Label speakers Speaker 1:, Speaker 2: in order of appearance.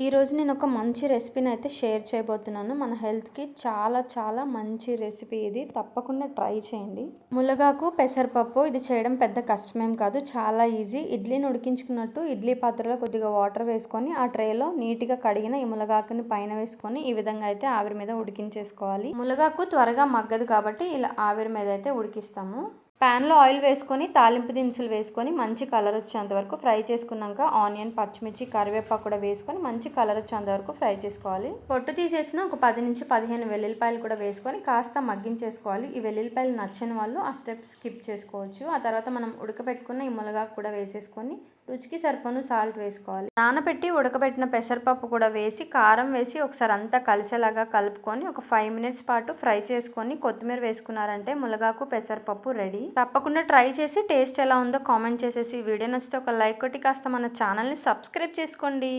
Speaker 1: ఈరోజు నేను ఒక మంచి రెసిపీని అయితే షేర్ చేయబోతున్నాను. మన హెల్త్‌కి చాలా చాలా మంచి రెసిపీ ఇది. తప్పకుండా ట్రై చేయండి. ములగాకు పెసరపప్పు ఇది చేయడం పెద్ద కష్టమేం కాదు. చాలా ఈజీ. ఇడ్లీని ఉడికించుకున్నట్టు ఇడ్లీ పాత్రలో కొద్దిగా వాటర్ వేసుకొని ఆ ట్రేలో నీట్‌గా కడిగిన ఈ ములగాకుని పైన వేసుకొని ఈ విధంగా అయితే ఆవిరి మీద ఉడికించేసుకోవాలి. ములగాకు త్వరగా మగ్గదు కాబట్టి ఇలా ఆవిరి మీద అయితే ఉడికిస్తాము. ప్యాన్లో ఆయిల్ వేసుకొని తాలింపు దినుసులు వేసుకొని మంచి కలర్ వచ్చేంత వరకు ఫ్రై చేసుకున్నాక ఆనియన్, పచ్చిమిర్చి, కరివేపాకు కూడా వేసుకొని మంచి కలర్ వచ్చేంత వరకు ఫ్రై చేసుకోవాలి. పొట్టు తీసేసిన ఒక 10 నుంచి 15 వెల్లుల్లిపాయలు కూడా వేసుకొని కాస్త మగ్గించేసుకోవాలి. ఈ వెల్లుల్లిపాయలు నచ్చని వాళ్ళు ఆ స్టెప్ స్కిప్ చేసుకోవచ్చు. ఆ తర్వాత మనం ఉడకబెట్టుకున్న ఈ ములగాకు కూడా వేసేసుకొని రుచికి సరిపను సాల్ట్ వేసుకోవాలి. నానబెట్టి ఉడకబెట్టిన పెసరపప్పు కూడా వేసి కారం వేసి ఒకసారి అంతా కలిసేలాగా కలుపుకొని ఒక 5 మినిట్స్ పాటు ఫ్రై చేసుకొని కొత్తిమీర వేసుకున్నారంటే ములగాకు పెసరపప్పు రెడీ. తప్పకుండా ట్రై చేసి టేస్ట్ ఎలా ఉందో కామెంట్ చేసేసి వీడియో నచ్చితే ఒక లైక్ కొట్టి కాస్త మన ఛానల్ని సబ్స్క్రైబ్ చేసుకోండి.